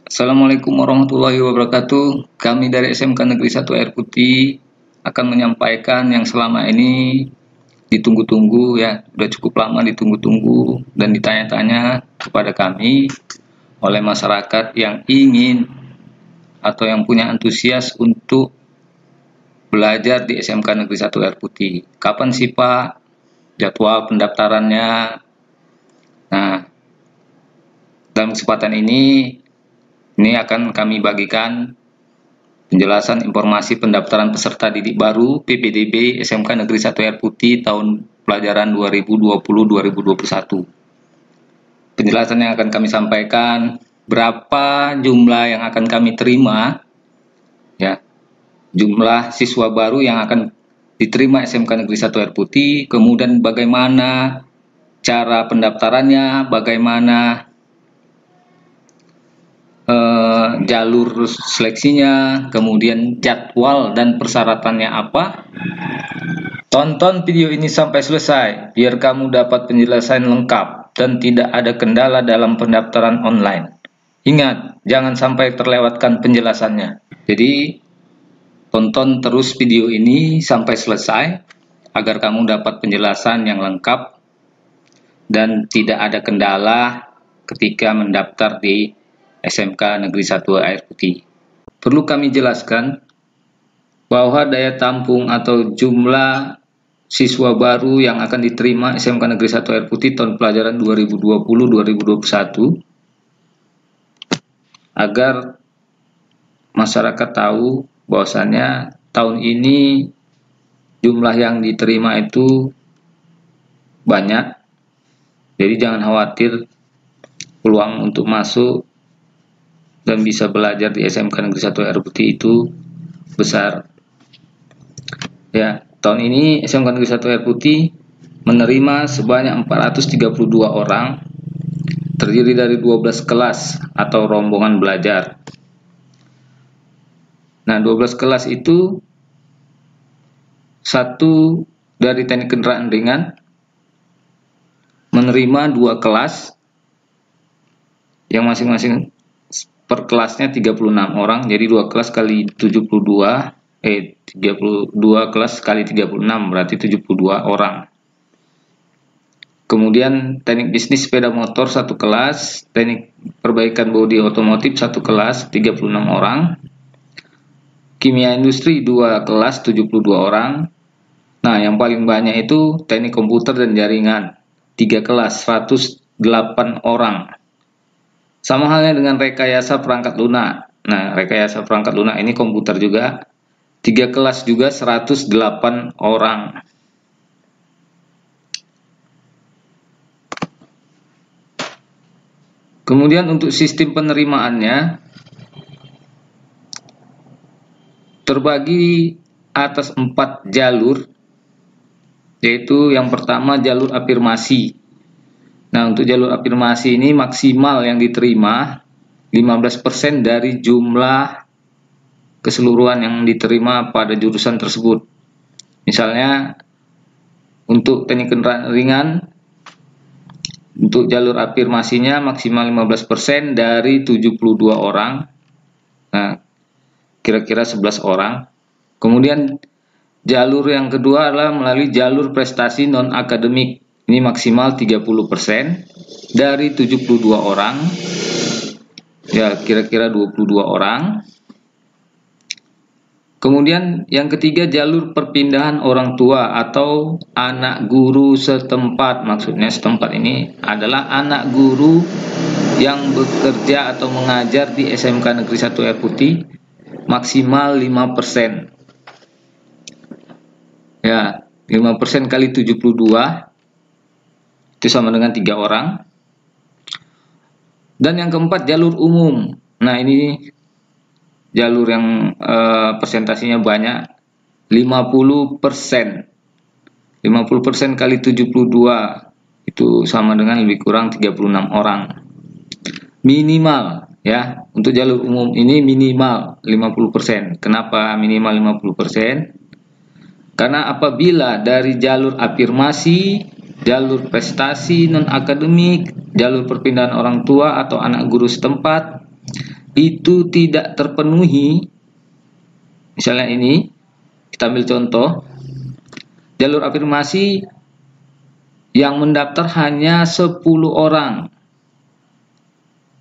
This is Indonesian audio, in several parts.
Assalamualaikum warahmatullahi wabarakatuh. Kami dari SMK Negeri 1 Air Putih akan menyampaikan yang selama ini ditunggu-tunggu ya, sudah cukup lama ditunggu-tunggu dan ditanya-tanya kepada kami oleh masyarakat yang ingin atau yang punya antusias untuk belajar di SMK Negeri 1 Air Putih. Kapan sih Pak jadwal pendaftarannya? Nah, dalam kesempatan ini akan kami bagikan penjelasan informasi pendaftaran peserta didik baru PPDB SMK Negeri 1 Air Putih tahun pelajaran 2020-2021. Penjelasan yang akan kami sampaikan, berapa jumlah yang akan kami terima, ya, jumlah siswa baru yang akan diterima SMK Negeri 1 Air Putih, kemudian bagaimana cara pendaftarannya, bagaimana jalur seleksinya, kemudian jadwal dan persyaratannya apa. Tonton video ini sampai selesai biar kamu dapat penjelasan lengkap dan tidak ada kendala dalam pendaftaran online. Ingat, jangan sampai terlewatkan penjelasannya. Jadi tonton terus video ini sampai selesai agar kamu dapat penjelasan yang lengkap dan tidak ada kendala ketika mendaftar di SMK Negeri 1 Air Putih. Perlu kami jelaskan bahwa daya tampung atau jumlah siswa baru yang akan diterima SMK Negeri 1 Air Putih tahun pelajaran 2020-2021 agar masyarakat tahu bahwasannya tahun ini jumlah yang diterima itu banyak. Jadi jangan khawatir, peluang untuk masuk dan bisa belajar di SMK Negeri 1 Air Putih itu besar. Ya, tahun ini SMK Negeri 1 Air Putih menerima sebanyak 432 orang, terdiri dari 12 kelas atau rombongan belajar. Nah, 12 kelas itu satu dari teknik kendaraan ringan menerima 2 kelas yang masing-masing per kelasnya 36 orang, jadi 2 kelas kali 32, 32 kelas kali 36 berarti 72 orang. Kemudian teknik bisnis sepeda motor 1 kelas, teknik perbaikan bodi otomotif 1 kelas 36 orang, kimia industri 2 kelas 72 orang. Nah, yang paling banyak itu teknik komputer dan jaringan 3 kelas 108 orang. Sama halnya dengan rekayasa perangkat lunak. Nah, rekayasa perangkat lunak ini komputer juga. 3 kelas juga 108 orang. Kemudian untuk sistem penerimaannya terbagi atas 4 jalur, yaitu yang pertama jalur afirmasi. Nah, untuk jalur afirmasi ini maksimal yang diterima 15% dari jumlah keseluruhan yang diterima pada jurusan tersebut. Misalnya untuk teknik kendaraan ringan, untuk jalur afirmasinya maksimal 15% dari 72 orang. Nah, kira-kira 11 orang. Kemudian jalur yang kedua adalah melalui jalur prestasi non-akademik. Ini maksimal 30% dari 72 orang. Ya, kira-kira 22 orang. Kemudian yang ketiga jalur perpindahan orang tua atau anak guru setempat. Maksudnya setempat ini adalah anak guru yang bekerja atau mengajar di SMK Negeri 1 Air Putih maksimal 5%. Ya, 5% kali 72 itu sama dengan 3 orang. Dan yang keempat jalur umum. Nah, ini jalur yang persentasinya banyak, 50%. 50% kali 72 itu sama dengan lebih kurang 36 orang. Minimal ya, untuk jalur umum ini minimal 50%. Kenapa minimal 50%? Karena apabila dari jalur afirmasi, jalur prestasi non-akademik, jalur perpindahan orang tua atau anak guru setempat, itu tidak terpenuhi, misalnya ini, kita ambil contoh, jalur afirmasi yang mendaftar hanya 10 orang,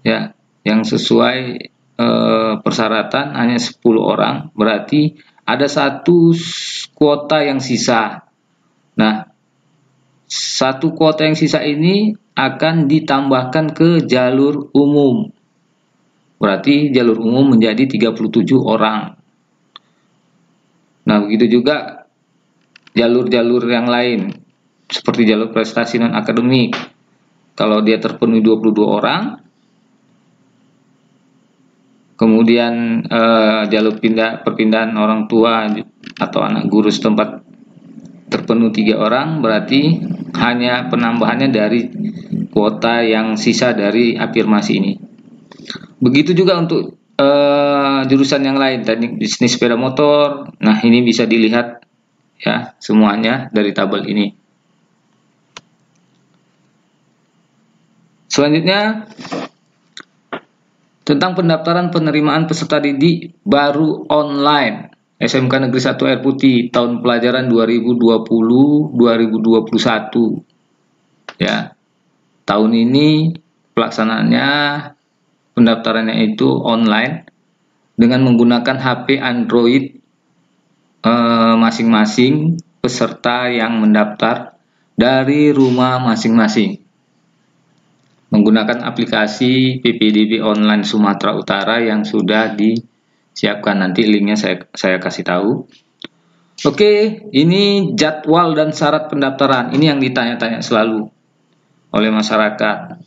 ya, yang sesuai persyaratan hanya 10 orang, berarti ada satu kuota yang sisa. Nah, satu kuota yang sisa ini akan ditambahkan ke jalur umum. Berarti jalur umum menjadi 37 orang. Nah, begitu juga jalur-jalur yang lain, seperti jalur prestasi non-akademik. Kalau dia terpenuhi 22 orang, kemudian jalur perpindahan orang tua atau anak guru setempat terpenuhi 3 orang, berarti hanya penambahannya dari kuota yang sisa dari afirmasi ini. Begitu juga untuk jurusan yang lain, teknik bisnis sepeda motor. Nah, ini bisa dilihat ya semuanya dari tabel ini. Selanjutnya tentang pendaftaran penerimaan peserta didik baru online SMK Negeri 1 Air Putih tahun pelajaran 2020-2021. Ya. Tahun ini pelaksanaannya, pendaftarannya itu online dengan menggunakan HP Android masing-masing peserta yang mendaftar dari rumah masing-masing. Menggunakan aplikasi PPDB Online Sumatera Utara yang sudah disiapkan, nanti linknya saya kasih tahu. Oke, ini jadwal dan syarat pendaftaran. Ini yang ditanya-tanya selalu oleh masyarakat.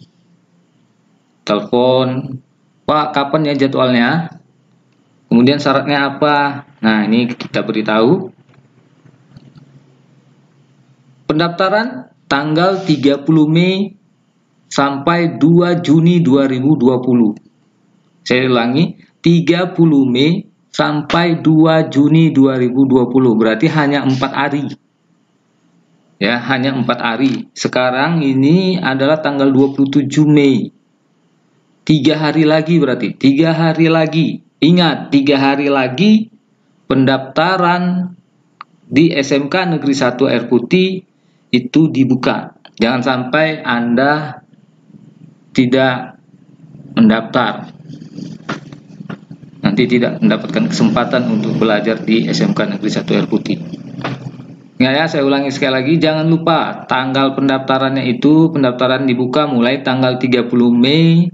Telepon, Pak, kapan ya jadwalnya? Kemudian syaratnya apa? Nah, ini kita beritahu. Pendaftaran tanggal 30 Mei sampai 2 Juni 2020. Saya ulangi, 30 Mei sampai 2 Juni 2020. Berarti hanya 4 hari. Ya, hanya 4 hari. Sekarang ini adalah tanggal 27 Mei. 3 hari lagi berarti. 3 hari lagi. Ingat, 3 hari lagi pendaftaran di SMK Negeri 1 Air Putih itu dibuka. Jangan sampai Anda tidak mendaftar, nanti tidak mendapatkan kesempatan untuk belajar di SMK Negeri 1 Air Putih. Ya, saya ulangi sekali lagi, jangan lupa tanggal pendaftarannya itu, pendaftaran dibuka mulai tanggal 30 Mei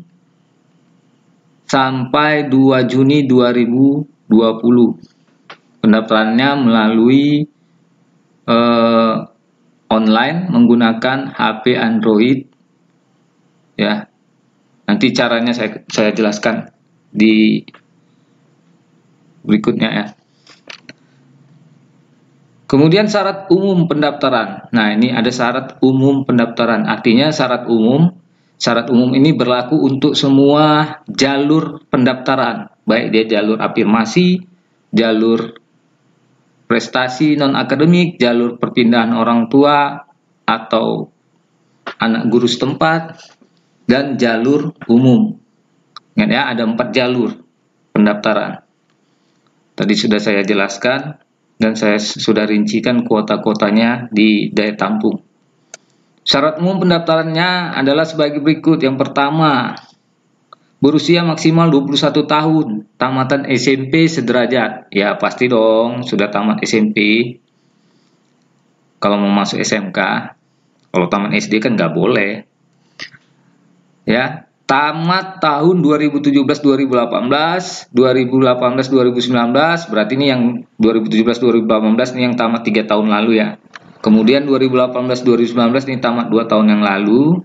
sampai 2 Juni 2020. Pendaftarannya melalui online menggunakan HP Android. Ya, nanti caranya saya jelaskan di berikutnya ya. Kemudian syarat umum pendaftaran. Nah, ini ada syarat umum pendaftaran. Artinya syarat umum ini berlaku untuk semua jalur pendaftaran, baik dia jalur afirmasi, jalur prestasi non-akademik, jalur perpindahan orang tua atau anak guru setempat, dan jalur umum. Ingat ya, ada 4 jalur pendaftaran. Tadi sudah saya jelaskan dan saya sudah rincikan kuota-kuotanya di daya tampung. Syarat umum pendaftarannya adalah sebagai berikut. Yang pertama, berusia maksimal 21 tahun, tamatan SMP sederajat. Ya, pasti dong sudah tamat SMP. Kalau mau masuk SMK, kalau tamat SD kan nggak boleh. Ya, tamat tahun 2017-2018, 2018-2019, berarti ini yang 2017-2018 ini yang tamat 3 tahun lalu ya. Kemudian 2018-2019 ini tamat 2 tahun yang lalu.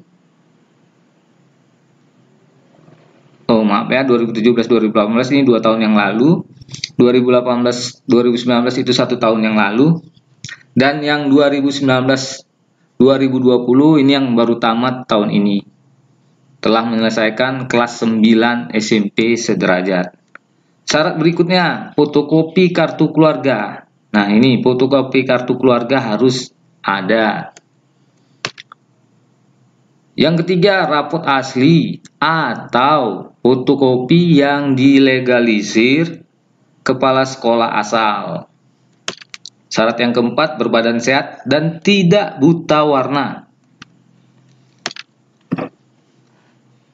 Oh maaf ya, 2017-2018 ini 2 tahun yang lalu. 2018-2019 itu 1 tahun yang lalu. Dan yang 2019-2020 ini yang baru tamat tahun ini. Telah menyelesaikan kelas 9 SMP sederajat. Syarat berikutnya, fotokopi kartu keluarga. Nah, ini fotokopi kartu keluarga harus ada. Yang ketiga, rapot asli atau fotokopi yang dilegalisir kepala sekolah asal. Syarat yang keempat, berbadan sehat dan tidak buta warna.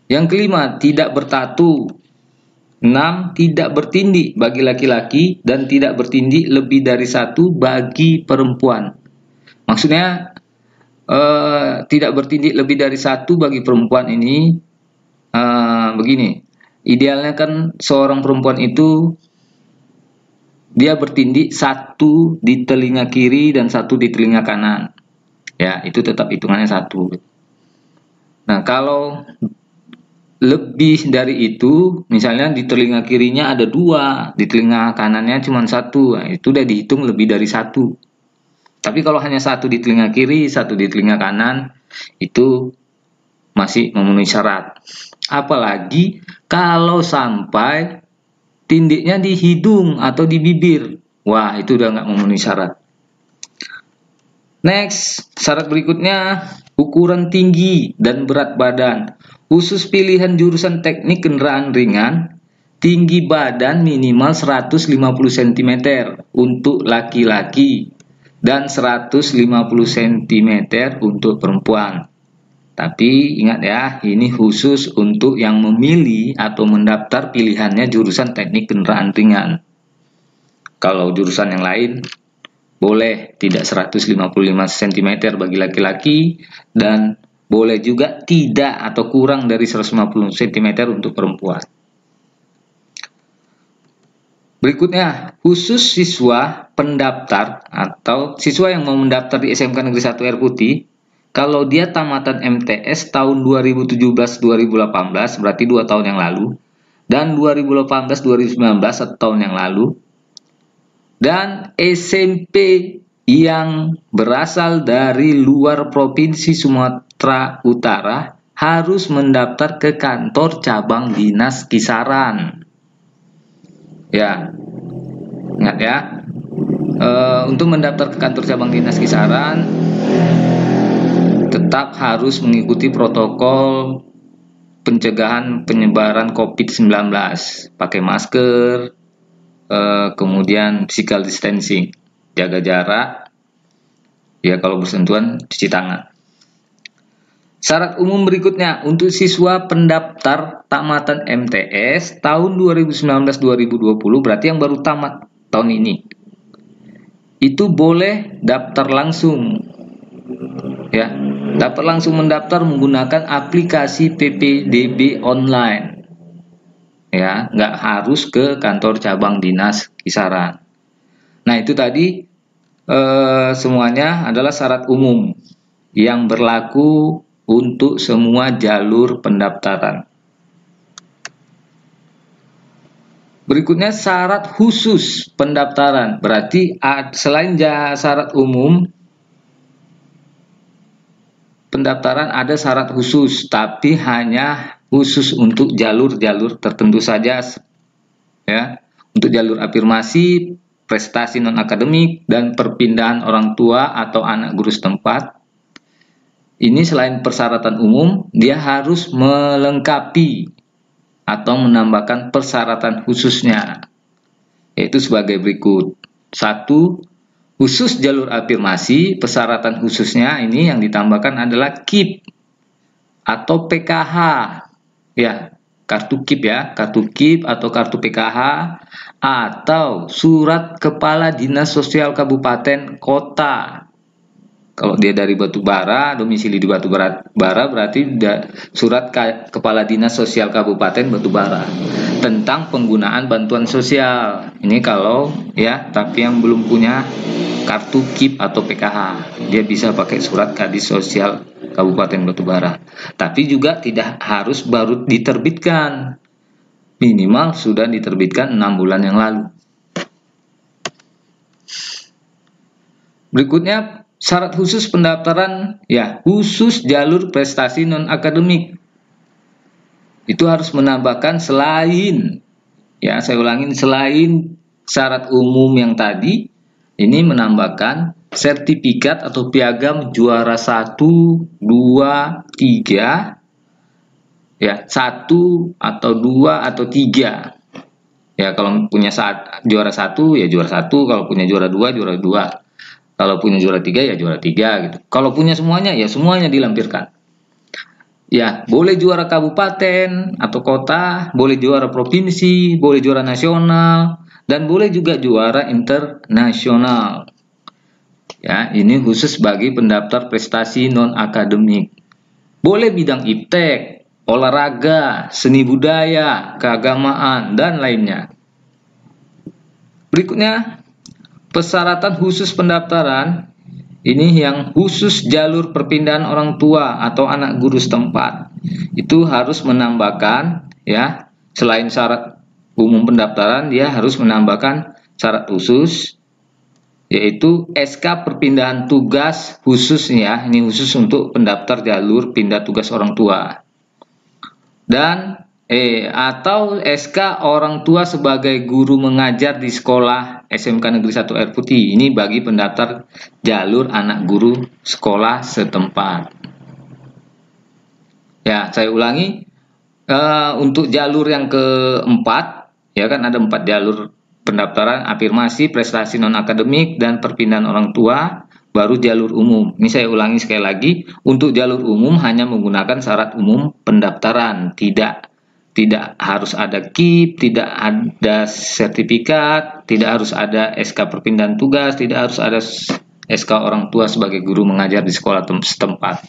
Yang kelima, tidak bertatu. 6. Tidak bertindik bagi laki-laki dan tidak bertindik lebih dari 1 bagi perempuan. Maksudnya tidak bertindik lebih dari 1 bagi perempuan ini begini. Idealnya kan seorang perempuan itu dia bertindik 1 di telinga kiri dan 1 di telinga kanan. Ya, itu tetap hitungannya 1. Nah, kalau lebih dari itu, misalnya di telinga kirinya ada 2, di telinga kanannya cuma 1, nah, itu udah dihitung lebih dari 1. Tapi kalau hanya 1 di telinga kiri, 1 di telinga kanan, itu masih memenuhi syarat. Apalagi kalau sampai tindiknya di hidung atau di bibir. Wah, itu udah nggak memenuhi syarat. Next, syarat berikutnya, ukuran tinggi dan berat badan. Khusus pilihan jurusan teknik kendaraan ringan, tinggi badan minimal 150 cm untuk laki-laki dan 150 cm untuk perempuan. Tapi ingat ya, ini khusus untuk yang memilih atau mendaftar pilihannya jurusan teknik kendaraan ringan. Kalau jurusan yang lain, boleh tidak 155 cm bagi laki-laki dan boleh juga tidak atau kurang dari 150 cm untuk perempuan. Berikutnya, khusus siswa pendaftar atau siswa yang mau mendaftar di SMK Negeri 1 Air Putih, kalau dia tamatan MTS tahun 2017-2018, berarti 2 tahun yang lalu, dan 2018-2019, 1 tahun yang lalu, dan SMP yang berasal dari luar Provinsi Sumatera Utara harus mendaftar ke kantor cabang dinas kisaran. Ya, ingat ya, untuk mendaftar ke kantor cabang dinas kisaran, tetap harus mengikuti protokol pencegahan penyebaran COVID-19, pakai masker, kemudian physical distancing, jaga jarak, ya kalau bersentuhan cuci tangan. Syarat umum berikutnya untuk siswa pendaftar tamatan MTS tahun 2019-2020, berarti yang baru tamat tahun ini, itu boleh daftar langsung. Ya, dapat langsung mendaftar menggunakan aplikasi PPDB online. Ya, nggak harus ke kantor cabang dinas kisaran. Nah, itu tadi semuanya adalah syarat umum yang berlaku untuk semua jalur pendaftaran. Berikutnya syarat khusus pendaftaran. Berarti selain syarat umum pendaftaran ada syarat khusus, tapi hanya khusus untuk jalur-jalur tertentu saja. Ya, untuk jalur afirmasi, prestasi non-akademik, dan perpindahan orang tua atau anak guru setempat. Ini selain persyaratan umum, dia harus melengkapi atau menambahkan persyaratan khususnya, yaitu sebagai berikut. 1. Khusus jalur afirmasi, persyaratan khususnya ini yang ditambahkan adalah KIP atau PKH. Ya, kartu KIP ya, kartu KIP atau kartu PKH atau surat kepala dinas sosial kabupaten kota. Kalau dia dari Batubara, domisili di Batubara, berarti surat kepala dinas sosial kabupaten Batubara tentang penggunaan bantuan sosial. Ini kalau ya, tapi yang belum punya kartu KIP atau PKH, dia bisa pakai surat kadis sosial kabupaten Batubara. Tapi juga tidak harus baru diterbitkan, minimal sudah diterbitkan 6 bulan yang lalu. Berikutnya syarat khusus pendaftaran, ya, khusus jalur prestasi non-akademik. Itu harus menambahkan selain, ya saya ulangin, selain syarat umum yang tadi, ini menambahkan sertifikat atau piagam juara 1, 2, 3 ya, 1 atau 2 atau 3. Ya, kalau punya juara 1 ya juara 1, kalau punya juara 2 juara 2. Kalau punya juara 3 ya juara 3 gitu. Kalau punya semuanya ya semuanya dilampirkan. Ya, boleh juara kabupaten atau kota, boleh juara provinsi, boleh juara nasional, dan boleh juga juara internasional. Ya, ini khusus bagi pendaftar prestasi non akademik. Boleh bidang iptek, olahraga, seni budaya, keagamaan, dan lainnya. Berikutnya, persyaratan khusus pendaftaran. Ini yang khusus jalur perpindahan orang tua atau anak guru setempat. Itu harus menambahkan, ya, selain syarat umum pendaftaran, dia harus menambahkan syarat khusus, yaitu SK perpindahan tugas khusus, ya. Ini khusus untuk pendaftar jalur pindah tugas orang tua. Dan atau SK orang tua sebagai guru mengajar di sekolah SMK Negeri 1 Air Putih. Ini bagi pendaftar jalur anak guru sekolah setempat. Ya, saya ulangi, untuk jalur yang keempat, ya kan ada 4 jalur pendaftaran: afirmasi, prestasi non akademik, dan perpindahan orang tua. Baru jalur umum. Ini saya ulangi sekali lagi, untuk jalur umum hanya menggunakan syarat umum pendaftaran, tidak harus ada KIP, tidak ada sertifikat, tidak harus ada SK perpindahan tugas, tidak harus ada SK orang tua sebagai guru mengajar di sekolah setempat.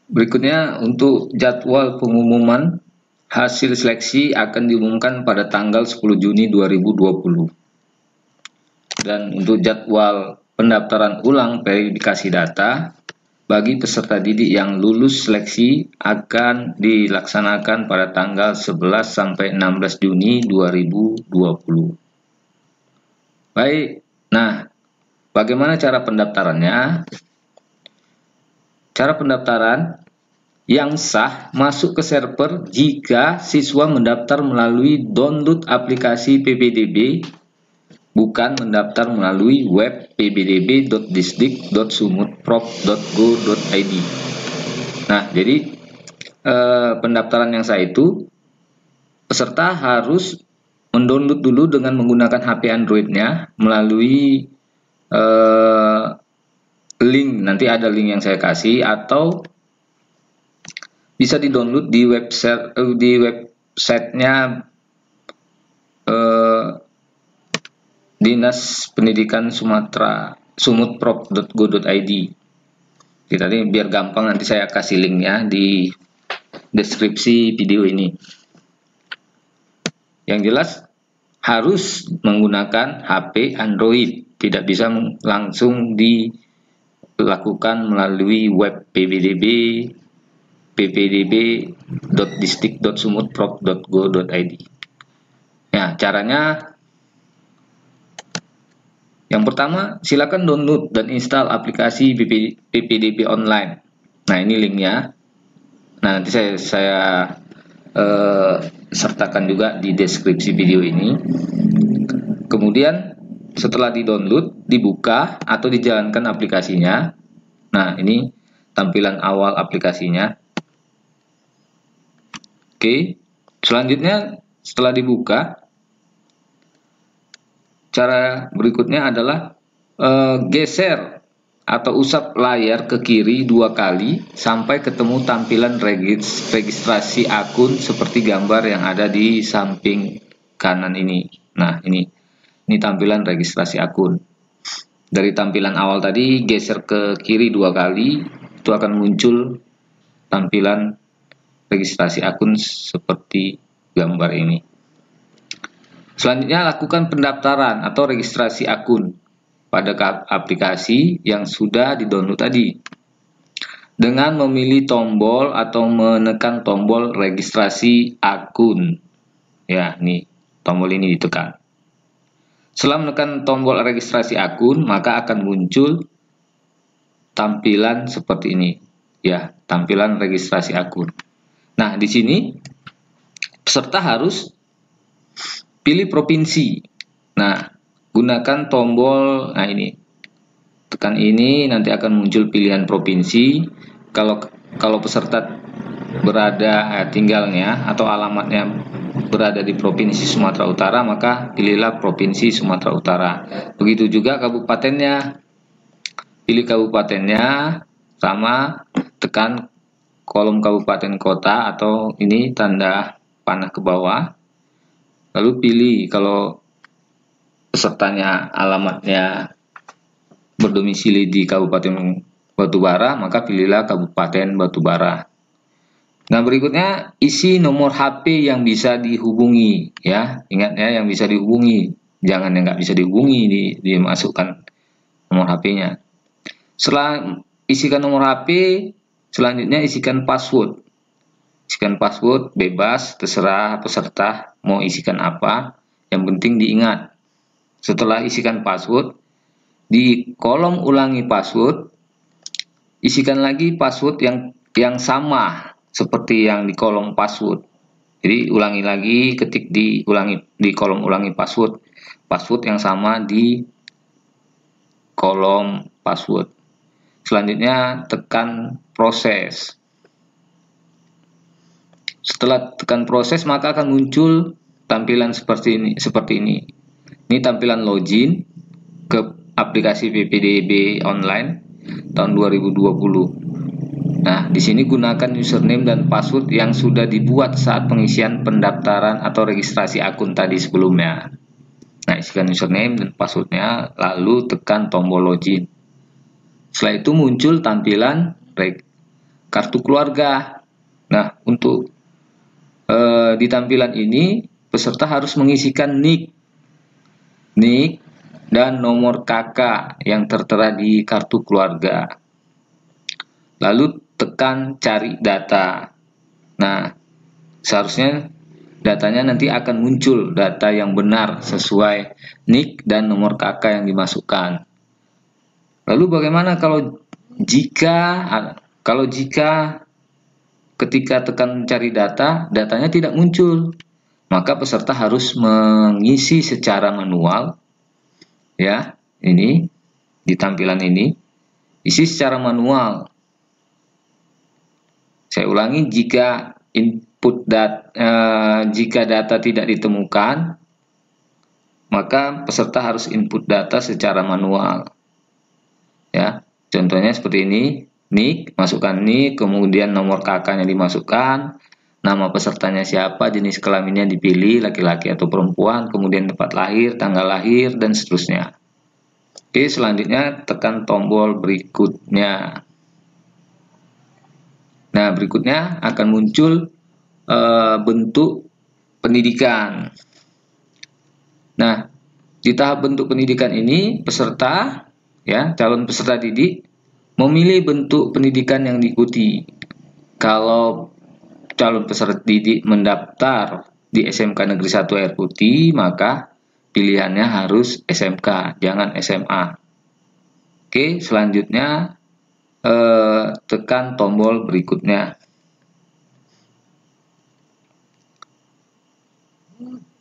Berikutnya, untuk jadwal pengumuman hasil seleksi akan diumumkan pada tanggal 10 Juni 2020. Dan untuk jadwal pendaftaran ulang verifikasi data bagi peserta didik yang lulus seleksi akan dilaksanakan pada tanggal 11 sampai 16 Juni 2020. Baik, nah bagaimana cara pendaftarannya? Cara pendaftaran yang sah masuk ke server jika siswa mendaftar melalui download aplikasi PPDB, bukan mendaftar melalui web ppdb.disdik.sumutprop.go.id. Nah, jadi pendaftaran yang sah itu peserta harus mendownload dulu dengan menggunakan HP Android-nya melalui link, nanti ada link yang saya kasih, atau bisa di-download di websitenya Dinas Pendidikan Sumatera, sumutprop.go.id. Kita ini biar gampang, nanti saya kasih linknya di deskripsi video ini. Yang jelas harus menggunakan HP Android, tidak bisa langsung dilakukan melalui web ppdb.disdik.sumutprop.go.id. Ya, caranya yang pertama, silakan download dan install aplikasi PPDB online. Nah, ini linknya. Nah, nanti saya sertakan juga di deskripsi video ini. Kemudian setelah di-download, dibuka atau dijalankan aplikasinya. Nah, ini tampilan awal aplikasinya. Oke, selanjutnya setelah dibuka, cara berikutnya adalah geser atau usap layar ke kiri 2 kali sampai ketemu tampilan registrasi akun seperti gambar yang ada di samping kanan ini. Nah, ini tampilan registrasi akun. Dari tampilan awal tadi geser ke kiri 2 kali, itu akan muncul tampilan registrasi akun seperti gambar ini. Selanjutnya, lakukan pendaftaran atau registrasi akun pada aplikasi yang sudah di-download tadi dengan memilih tombol atau menekan tombol registrasi akun. Ya, nih tombol ini ditekan. Setelah menekan tombol registrasi akun, maka akan muncul tampilan seperti ini. Ya, tampilan registrasi akun. Nah, di sini peserta harus pilih provinsi. Nah, gunakan tombol, nah ini, tekan ini, nanti akan muncul pilihan provinsi. Kalau peserta berada tinggalnya atau alamatnya berada di Provinsi Sumatera Utara, maka pilihlah Provinsi Sumatera Utara. Begitu juga kabupatennya. Pilih kabupatennya, sama tekan kolom kabupaten kota atau ini tanda panah ke bawah. Lalu pilih kalau pesertanya alamatnya berdomisili di Kabupaten Batubara, maka pilihlah Kabupaten Batubara. Nah, berikutnya isi nomor HP yang bisa dihubungi, ya. Ingat ya, yang bisa dihubungi. Jangan yang nggak bisa dihubungi dimasukkan nomor HP-nya. Setelah isikan nomor HP, selanjutnya isikan password. Isikan password bebas, terserah peserta mau isikan apa. Yang penting diingat. Setelah isikan password, di kolom ulangi password, isikan lagi password yang sama seperti yang di kolom password. Jadi ulangi lagi, ketik di kolom ulangi password yang sama di kolom password. Selanjutnya tekan proses. Setelah tekan proses, maka akan muncul tampilan seperti ini. Ini tampilan login ke aplikasi PPDB online tahun 2020. Nah, di sini gunakan username dan password yang sudah dibuat saat pengisian pendaftaran atau registrasi akun tadi sebelumnya. Nah, isikan username dan passwordnya, lalu tekan tombol login. Setelah itu muncul tampilan kartu keluarga. Nah, untuk di tampilan ini peserta harus mengisikan nik dan nomor KK yang tertera di kartu keluarga. Lalu tekan cari data. Nah, seharusnya datanya nanti akan muncul data yang benar sesuai nik dan nomor KK yang dimasukkan. Lalu bagaimana kalau jika ketika tekan cari data, datanya tidak muncul? Maka peserta harus mengisi secara manual, ya, ini di tampilan ini, isi secara manual. Saya ulangi, jika data tidak ditemukan, maka peserta harus input data secara manual. Ya, contohnya seperti ini, nik, masukkan nik, kemudian nomor KK-nya dimasukkan, nama pesertanya siapa, jenis kelaminnya dipilih, laki-laki atau perempuan, kemudian tempat lahir, tanggal lahir, dan seterusnya. Oke, selanjutnya tekan tombol berikutnya. Nah, berikutnya akan muncul bentuk pendidikan. Nah, di tahap bentuk pendidikan ini peserta, ya, calon peserta didik memilih bentuk pendidikan yang diikuti. Kalau calon peserta didik mendaftar di SMK Negeri 1 Air Putih, maka pilihannya harus SMK, jangan SMA. Oke, selanjutnya tekan tombol berikutnya.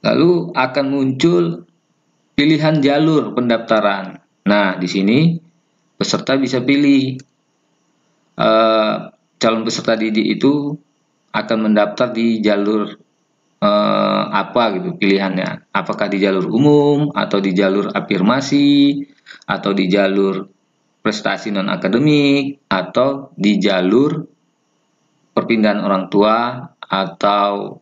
Lalu akan muncul pilihan jalur pendaftaran. Nah, di sini peserta bisa pilih calon peserta didik itu akan mendaftar di jalur apa gitu pilihannya. Apakah di jalur umum atau di jalur afirmasi atau di jalur prestasi non akademik atau di jalur perpindahan orang tua atau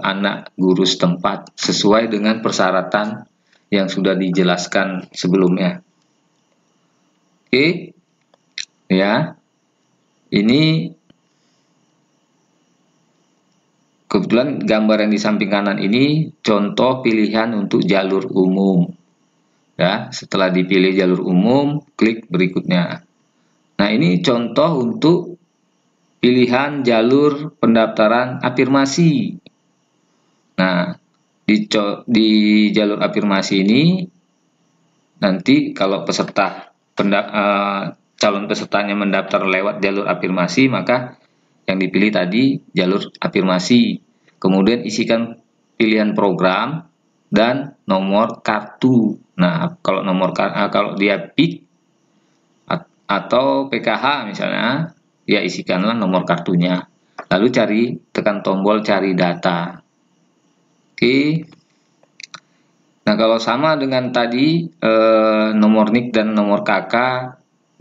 anak guru setempat sesuai dengan persyaratan yang sudah dijelaskan sebelumnya. Oke, ya, ini kebetulan gambar yang di samping kanan ini contoh pilihan untuk jalur umum. Ya, setelah dipilih jalur umum, klik berikutnya. Nah, ini contoh untuk pilihan jalur pendaftaran afirmasi. Nah, di jalur afirmasi ini nanti kalau calon pesertanya mendaftar lewat jalur afirmasi, maka yang dipilih tadi jalur afirmasi. Kemudian isikan pilihan program dan nomor kartu. Nah, kalau dia PIK atau PKH misalnya, ya isikanlah nomor kartunya. Lalu tekan tombol cari data. Oke. Nah, kalau sama dengan tadi nomor NIK dan nomor KK,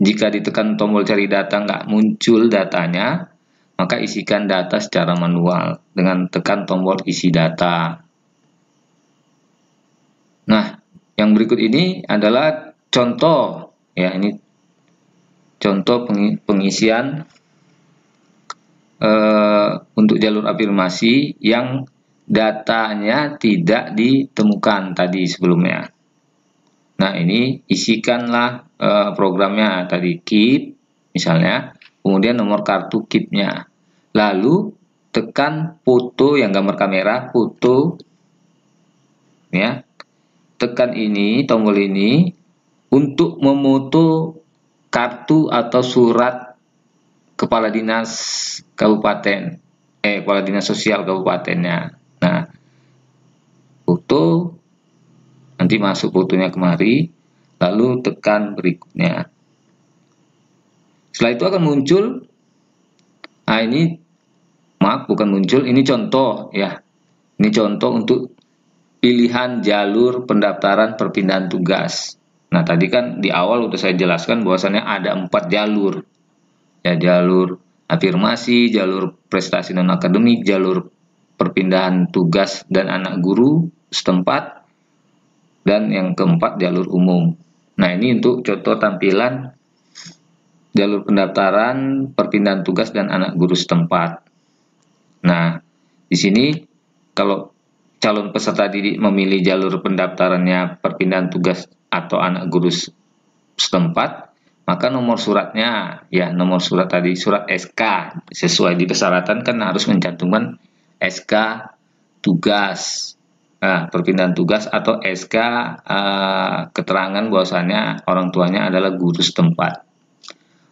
jika ditekan tombol cari data nggak muncul datanya, maka isikan data secara manual dengan tekan tombol isi data. Nah, yang berikut ini adalah contoh, ya, ini contoh pengisian untuk jalur afirmasi yang datanya tidak ditemukan tadi sebelumnya. Nah, ini isikanlah programnya tadi, KIP misalnya, kemudian nomor kartu KIP-nya. Lalu tekan foto yang gambar kamera, foto, ya. Tekan ini, tombol ini untuk memoto kartu atau surat kepala dinas kabupaten, kepala dinas sosial kabupatennya. Nah, foto, nanti masuk fotonya kemari, lalu tekan berikutnya. Setelah itu akan muncul, nah ini, maaf bukan muncul, ini contoh ya. Ini contoh untuk pilihan jalur pendaftaran perpindahan tugas. Nah, tadi kan di awal udah saya jelaskan bahwasannya ada 4 jalur. Ya, jalur afirmasi, jalur prestasi non akademik, jalur perpindahan tugas dan anak guru setempat, dan yang keempat jalur umum. Nah, ini untuk contoh tampilan jalur pendaftaran perpindahan tugas dan anak guru setempat. Nah, di sini kalau calon peserta didik memilih jalur pendaftarannya perpindahan tugas atau anak guru setempat, maka nomor suratnya, ya nomor surat tadi, surat SK, sesuai di persyaratan kan harus mencantumkan SK tugas, perpindahan tugas, atau SK keterangan bahwasannya orang tuanya adalah guru setempat.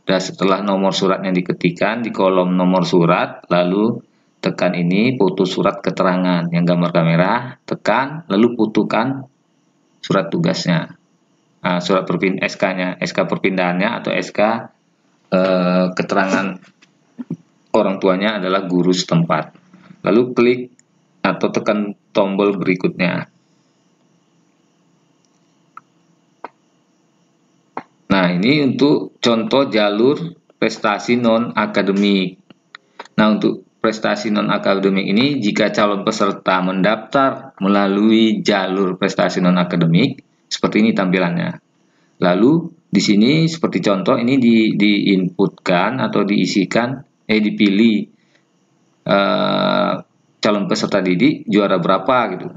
Dan setelah nomor suratnya diketikkan di kolom nomor surat, lalu tekan ini foto surat keterangan yang gambar kamera, tekan, lalu fotokan surat tugasnya. Surat SK-nya, SK perpindahannya atau SK keterangan orang tuanya adalah guru setempat. Lalu klik atau tekan tombol berikutnya. Nah, ini untuk contoh jalur prestasi non-akademik. Nah, untuk prestasi non-akademik ini, jika calon peserta mendaftar melalui jalur prestasi non-akademik, seperti ini tampilannya. Lalu di sini seperti contoh ini diinputkan atau diisikan, dipilih calon peserta didik juara berapa gitu.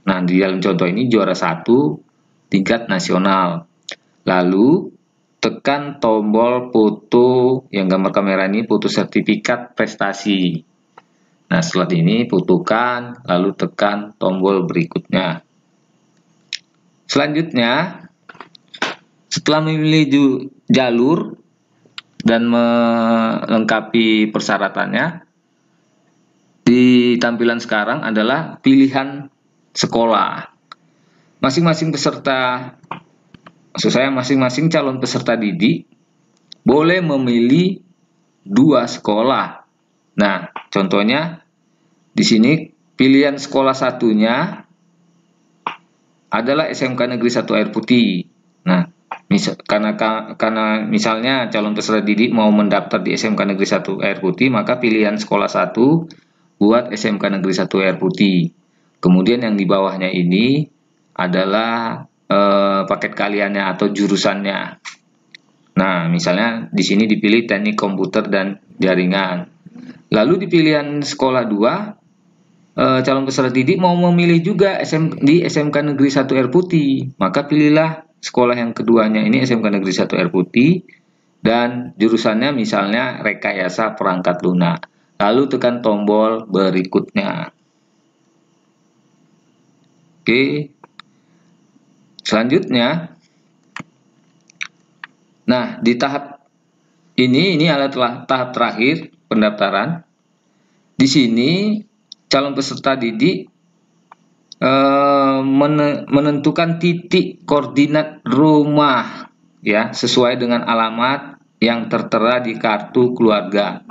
Nah, di dalam contoh ini juara 1 tingkat nasional. Lalu tekan tombol foto yang gambar kamera ini, foto sertifikat prestasi. Nah, setelah ini fotokan, lalu tekan tombol berikutnya. Selanjutnya, setelah memilih jalur dan melengkapi persyaratannya, di tampilan sekarang adalah pilihan sekolah. Masing-masing peserta, maksud saya masing-masing calon peserta didik boleh memilih 2 sekolah. Nah, contohnya di sini pilihan sekolah satunya adalah SMK Negeri 1 Air Putih. Nah, karena misalnya calon peserta didik mau mendaftar di SMK Negeri 1 Air Putih, maka pilihan sekolah 1 buat SMK Negeri 1 Air Putih. Kemudian yang di bawahnya ini adalah paket kaliannya atau jurusannya. Nah, misalnya di sini dipilih teknik komputer dan jaringan. Lalu di pilihan sekolah 2, calon peserta didik mau memilih juga di SMK Negeri 1 Air Putih, maka pilihlah sekolah yang keduanya ini SMK Negeri 1 Air Putih dan jurusannya misalnya rekayasa perangkat lunak. Lalu tekan tombol berikutnya. Oke. Selanjutnya, nah di tahap ini adalah tahap terakhir pendaftaran. Di sini calon peserta didik menentukan titik koordinat rumah, ya, sesuai dengan alamat yang tertera di kartu keluarga.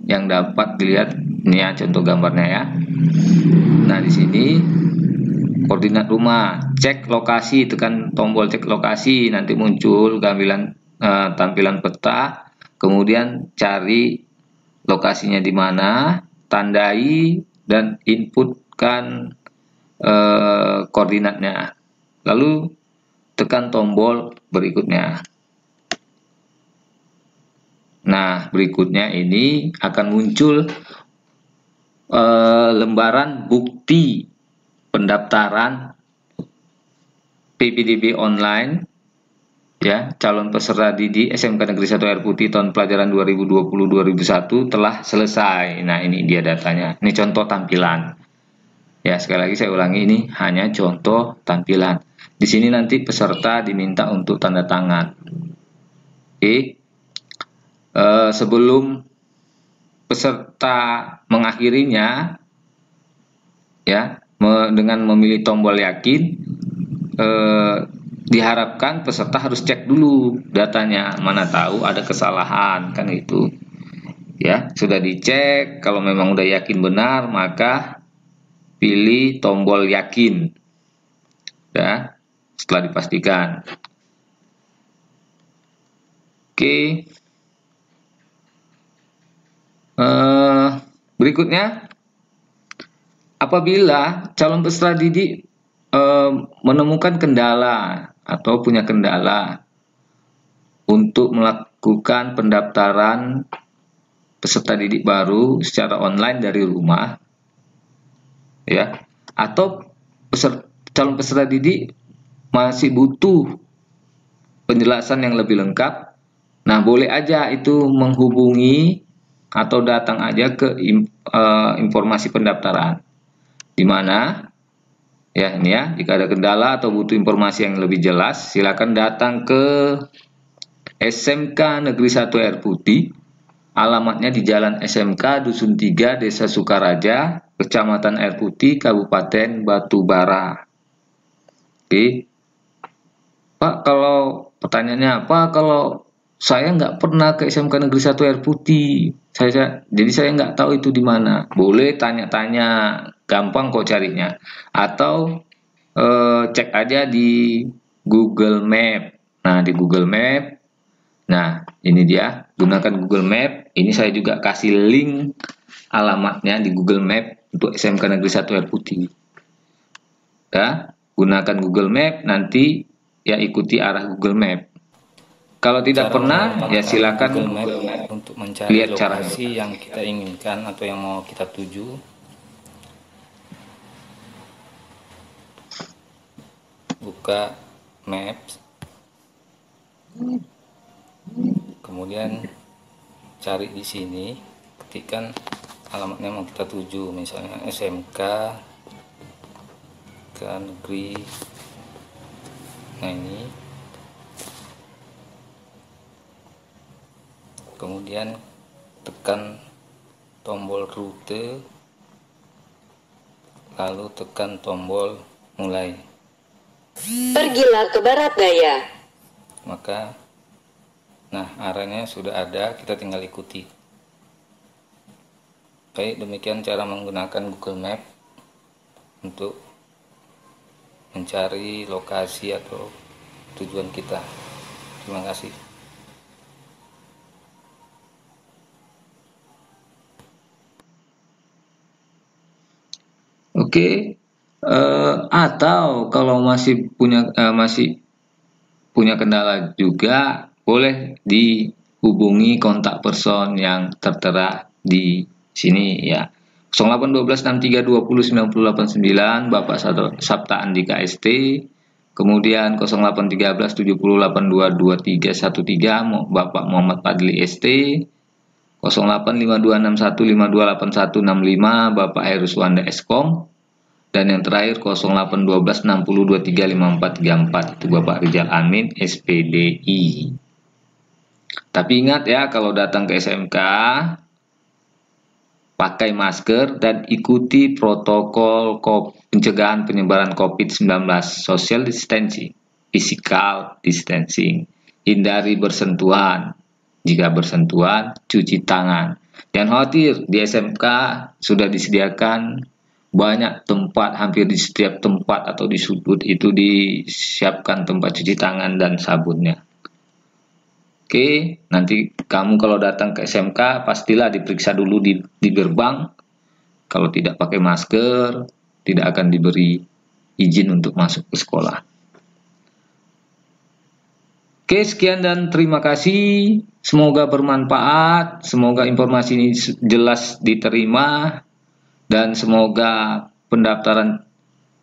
yang dapat dilihat ini ya, contoh gambarnya ya. Nah, di sini koordinat rumah, cek lokasi, tekan tombol cek lokasi, nanti muncul tampilan peta, kemudian cari lokasinya di mana, tandai dan inputkan koordinatnya. Lalu tekan tombol berikutnya. Nah, berikutnya ini akan muncul lembaran bukti pendaftaran PPDB online ya, calon peserta didik SMK Negeri 1 Air Putih tahun pelajaran 2020-2021 telah selesai. Nah, ini dia datanya. Ini contoh tampilan. Ya, sekali lagi saya ulangi, ini hanya contoh tampilan. Di sini nanti peserta diminta untuk tanda tangan. Oke. Sebelum peserta mengakhirinya ya, dengan memilih tombol yakin, diharapkan peserta harus cek dulu datanya, mana tahu ada kesalahan kan itu ya. Sudah dicek, kalau memang udah yakin benar maka pilih tombol yakin ya, setelah dipastikan. Oke. Berikutnya, apabila calon peserta didik menemukan kendala atau punya kendala untuk melakukan pendaftaran peserta didik baru secara online dari rumah ya, atau calon peserta didik masih butuh penjelasan yang lebih lengkap, nah boleh aja itu menghubungi atau datang aja ke informasi pendaftaran, di mana ya ini ya, jika ada kendala atau butuh informasi yang lebih jelas, silakan datang ke SMK Negeri 1 Air Putih. Alamatnya di Jalan SMK Dusun 3, Desa Sukaraja, Kecamatan Air Putih, Kabupaten Batubara. Oke. Pak, kalau pertanyaannya apa kalau saya nggak pernah ke SMK Negeri 1 Air Putih, jadi saya nggak tahu itu di mana. Boleh tanya-tanya, gampang kok carinya. Atau cek aja di Google Map. Nah, di Google Map, nah ini dia, gunakan Google Map. Ini saya juga kasih link alamatnya di Google Map untuk SMK Negeri 1 Air Putih. Ya, gunakan Google Map, nanti ya ikuti arah Google Map. Kalau tidak pernah, ya silakan Google Map untuk mencari lihat lokasi yang kita inginkan atau yang mau kita tuju. Buka Maps, kemudian cari di sini, ketikkan alamatnya mau kita tuju, misalnya SMK Negeri. Nah, ini kemudian tekan tombol rute, lalu tekan tombol mulai. Pergilah ke barat daya. Maka nah, arahnya sudah ada, kita tinggal ikuti. Baik, demikian cara menggunakan Google Map untuk mencari lokasi atau tujuan kita. Terima kasih. Oke, atau kalau masih punya kendala juga, boleh dihubungi kontak person yang tertera di sini ya. 081263209089 Bapak Sabta Andika ST, kemudian 081370822313 Bapak Muhammad Padli ST, 085261528165 Bapak Heruswanda Eskom, dan yang terakhir 081260235434 itu Bapak Rizal Amin SPDI. Tapi ingat ya, kalau datang ke SMK pakai masker dan ikuti protokol pencegahan penyebaran COVID-19, social distancing, physical distancing, hindari bersentuhan. Jika bersentuhan, cuci tangan. Jangan khawatir, di SMK sudah disediakan banyak tempat, hampir di setiap tempat atau di sudut itu disiapkan tempat cuci tangan dan sabunnya. Oke, nanti kamu kalau datang ke SMK pastilah diperiksa dulu di gerbang. Kalau tidak pakai masker, tidak akan diberi izin untuk masuk ke sekolah. Oke, sekian dan terima kasih. Semoga bermanfaat, semoga informasi ini jelas diterima, dan semoga pendaftaran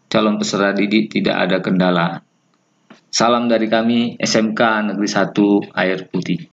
calon peserta didik tidak ada kendala. Salam dari kami SMK Negeri 1 Air Putih.